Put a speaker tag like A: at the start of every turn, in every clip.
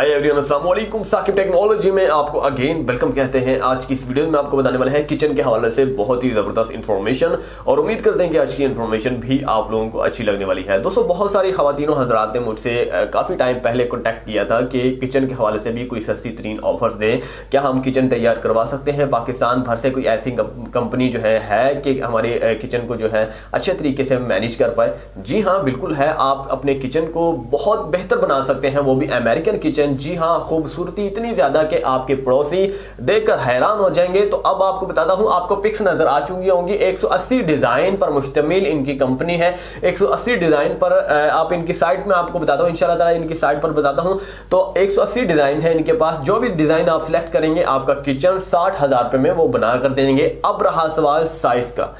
A: Hi everyone, अस्सलाम वालेकुम। Saqib technology में आपको अगेन वेलकम कहते हैं। आज की इस वीडियो में आपको बताने वाले हैं किचन के हवाले से बहुत ही ज़बरदस्त इन्फॉर्मेशन, और उम्मीद करते हैं कि आज की इन्फॉर्मेशन भी आप लोगों को अच्छी लगने वाली है। दोस्तों, बहुत सारी ख़वातीनों हज़रात ने मुझसे काफ़ी टाइम पहले कॉन्टैक्ट किया था कि किचन के हवाले से भी कोई सस्ती तरीन ऑफर्स दें, क्या हम किचन तैयार करवा सकते हैं। पाकिस्तान भर से कोई ऐसी कंपनी जो है कि हमारे किचन को जो है अच्छे तरीके से मैनेज कर पाए। जी हाँ, बिल्कुल है। आप अपने किचन को बहुत बेहतर बना सकते हैं, वो भी अमेरिकन किचन। जी हाँ, खूबसूरती इतनी ज्यादा कि आपके पड़ोसी देखकर हैरान हो जाएंगे। तो अब आपको बताता हूं, आपको पिक्स नजर आ चुकी होंगी। 180 डिजाइन पर मुश्तमिल इनकी कंपनी है। 180 डिजाइन पर आप इनकी साइट में आपको बताता हूं, इंशाल्लाह ताला इनकी साइट पर बताता हूं। तो 180 डिजाइन है इनके पास। जो भी डिजाइन आप सिलेक्ट करेंगे, आपका किचन 60,000 रुपए में वो बना कर देंगे। अब रहा सवाल साइज का।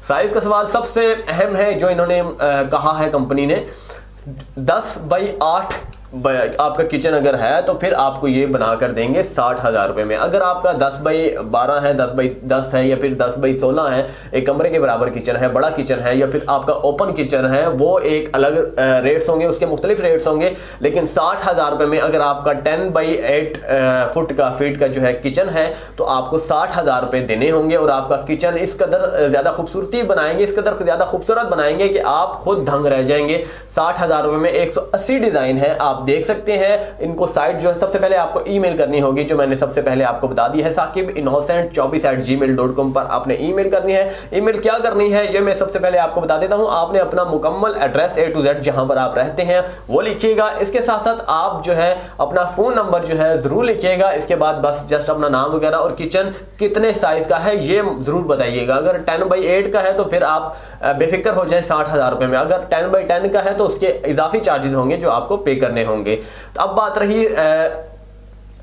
A: साइज का सवाल सबसे अहम है जो इन्होंने कहा है कंपनी ने। 10 बाई 8 आपका किचन अगर है तो फिर आपको ये बना कर देंगे 60,000 रुपए में। अगर आपका 10 बाई 12 है, 10 बाई 10 है, या फिर 10 बाई 16 है, एक कमरे के बराबर किचन है, बड़ा किचन है, या फिर आपका ओपन किचन है, वो एक अलग रेट्स होंगे, उसके मुख्तलिफ रेट्स होंगे। लेकिन 60,000 रुपए में अगर आपका 10 बाई 8 फीट का जो है किचन है तो आपको 60,000 रुपए देने होंगे। और आपका किचन इस कदर ज्यादा खूबसूरती बनाएंगे, इस कदर ज्यादा खूबसूरत बनाएंगे कि आप खुद दंग रह जाएंगे। 60,000 रुपए में 180 डिजाइन है, आप देख सकते हैं। इनको साइट जो है सबसे पहले आपको ईमेल करनी होगी, जो मैंने सबसे पहले आपको बता दी है। sakibinnocent24@gmail.com पर आपने ईमेल करनी है। ईमेल क्या करनी है ये मैं सबसे पहले आपको बता देता हूं। आपने अपना मुकम्मल एड्रेस A to Z जहां पर आप रहते हैं वो लिखिएगा। इसके साथ साथ आप जो है अपना फोन नंबर जो है जरूर लिखिएगा। इसके बाद बस जस्ट अपना नाम वगैरह और किचन कितने साइज का है ये जरूर बताइएगा। अगर 10 बाई 8 का है तो फिर आप बेफिक्र हो जाए 60,000 रुपए में। अगर 10 बाई 10 का है तो उसके इजाफी चार्जेस होंगे जो आपको पे करने होंगे। तो अब बात रही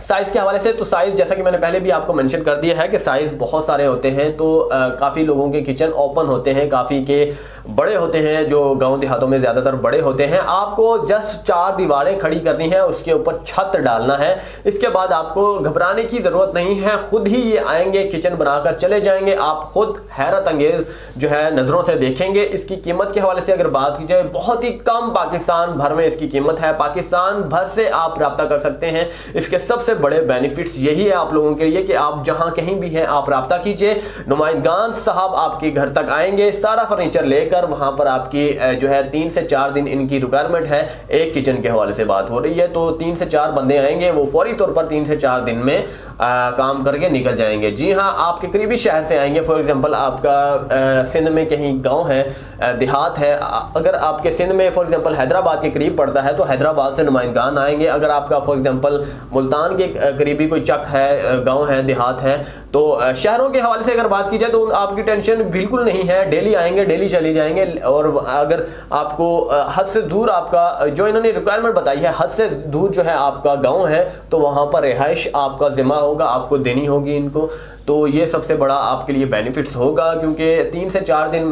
A: साइज के हवाले से। तो साइज जैसा कि मैंने पहले भी आपको मेंशन कर दिया है कि साइज बहुत सारे होते हैं। तो काफ़ी लोगों के किचन ओपन होते हैं, काफ़ी के बड़े होते हैं, जो गांव देहातों में ज़्यादातर बड़े होते हैं। आपको जस्ट 4 दीवारें खड़ी करनी है, उसके ऊपर छत डालना है। इसके बाद आपको घबराने की ज़रूरत नहीं है, खुद ही ये आएंगे, किचन बनाकर चले जाएंगे। आप खुद हैरत अंगेज जो है नज़रों से देखेंगे। इसकी कीमत के हवाले से अगर बात की जाए, बहुत ही कम पाकिस्तान भर में इसकी कीमत है। पाकिस्तान भर से आप रब्ता कर सकते हैं। इसके सबसे बड़े बेनिफिट्स यही है आप लोगों के लिए कि आप जहां कहीं भी हैं आप रब्ता कीजिए। नुमाइंदगान साहब आपके घर तक आएंगे सारा फर्नीचर लेकर। वहां पर आपकी जो है 3 से 4 दिन इनकी रिक्वायरमेंट है। एक किचन के हवाले से बात हो रही है, तो 3 से 4 बंदे आएंगे, वो फौरी तौर पर 3 से 4 दिन में काम करके निकल जाएंगे। जी हाँ, आपके करीबी शहर से आएंगे। फॉर एग्जांपल आपका सिंध में कहीं गांव है, देहात है। अगर आपके सिंध में फॉर एग्जांपल हैदराबाद के करीब पड़ता है तो हैदराबाद से नुमाइंदगान आएंगे। अगर आपका फॉर एग्जांपल मुल्तान के करीबी कोई चक है, गांव है, देहात है, तो शहरों के हवाले से अगर बात की जाए तो आपकी टेंशन बिल्कुल नहीं है। डेली आएंगे, डेली चले जाएंगे। और अगर आपको हद से दूर आपका जो इन्होंने रिक्वायरमेंट बताई है, हद से दूर जो है आपका गाँव है, तो वहाँ पर रिहाइश आपका जिम्मा होगा, आपको देनी होगी इनको। तो ये सबसे बड़ा आपके लिए बेनिफिट्स होगा, क्योंकि 3 से 4 दिन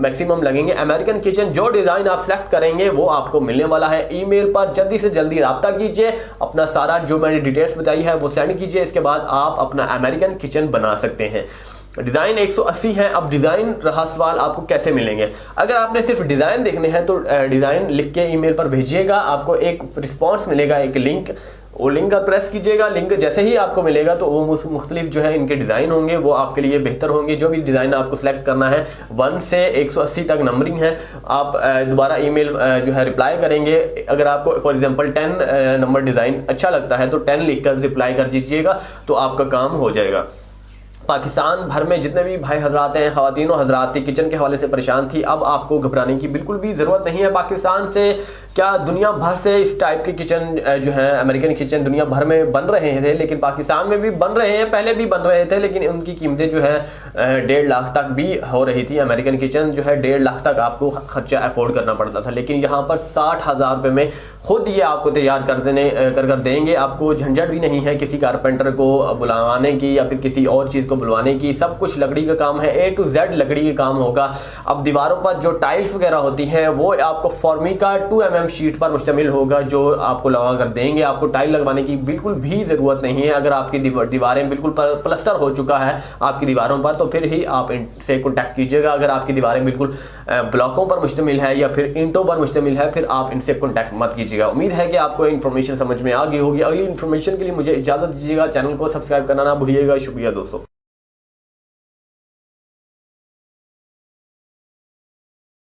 A: मैक्सिमम लगेंगे। अमेरिकन किचन जो डिज़ाइन आप सेलेक्ट करेंगे वो आपको मिलने वाला है। ईमेल पर जल्दी से जल्दी रब्ता कीजिए, अपना सारा जो मैंने डिटेल्स बताई है वो सेंड कीजिए। इसके बाद आप अपना अमेरिकन किचन बना सकते हैं। डिज़ाइन 180 है। अब डिज़ाइन रहा सवाल, आपको कैसे मिलेंगे। अगर आपने सिर्फ डिज़ाइन देखने हैं तो डिज़ाइन लिख के ईमेल पर भेजिएगा। आपको एक रिस्पॉन्स मिलेगा, एक लिंक, वो लिंक का प्रेस कीजिएगा। लिंक जैसे ही आपको मिलेगा तो वो मुख्तलिफ जो है इनके डिज़ाइन होंगे, वो आपके लिए बेहतर होंगे। जो भी डिज़ाइन आपको सेलेक्ट करना है, 1 से 180 तक नंबरिंग है। आप दोबारा ईमेल जो है रिप्लाई करेंगे। अगर आपको फॉर एग्जांपल 10 नंबर डिज़ाइन अच्छा लगता है तो 10 लिख कर रिप्लाई कर दीजिएगा, तो आपका काम हो जाएगा। पाकिस्तान भर में जितने भी भाई हजरात हैं, ख़वातीनों हजरात थी, किचन के हवाले से परेशान थी, अब आपको घबराने की बिल्कुल भी ज़रूरत नहीं है। पाकिस्तान से क्या दुनिया भर से इस टाइप के किचन जो है अमेरिकन किचन दुनिया भर में बन रहे थे, लेकिन पाकिस्तान में भी बन रहे हैं, पहले भी बन रहे थे, लेकिन उनकी कीमतें जो है 1.5 लाख तक भी हो रही थी। अमेरिकन किचन जो है 1.5 लाख तक आपको खर्चा अफोर्ड करना पड़ता था, लेकिन यहाँ पर 60,000 रुपये में खुद ये आपको तैयार कर देंगे। आपको झंझट भी नहीं है किसी कारपेंटर को बुलवाने की या फिर किसी और चीज़ को बुलवाने की। सब कुछ लकड़ी का काम है, A to Z लकड़ी का काम होगा। अब दीवारों पर जो टाइल्स वगैरह होती हैं वो आपको फॉर्मिका 2 mm जिप्सम शीट पर मुश्तमिल होगा जो आपको लगा कर देंगे। आपको टाइल लगवाने की बिल्कुल भी ज़रूरत नहीं है। अगर आपकी दीवारें बिल्कुल प्लास्टर हो चुका है आपकी दीवारों पर तो फिर ही आप इनसे कॉन्टैक्ट कीजिएगा। अगर आपकी दीवारें बिल्कुल ब्लॉकों पर मुश्तमिल है या फिर ईंटों पर मुश्तमिल है फिर आप इनसे कॉन्टैक्ट मत कीजिएगा। उम्मीद है कि आपको इन्फॉर्मेशन समझ में आ गई होगी। अगली इन्फॉर्मेशन के लिए मुझे इजाज़त दीजिएगा। चैनल को सब्सक्राइब करना ना भूलिएगा। शुक्रिया दोस्तों।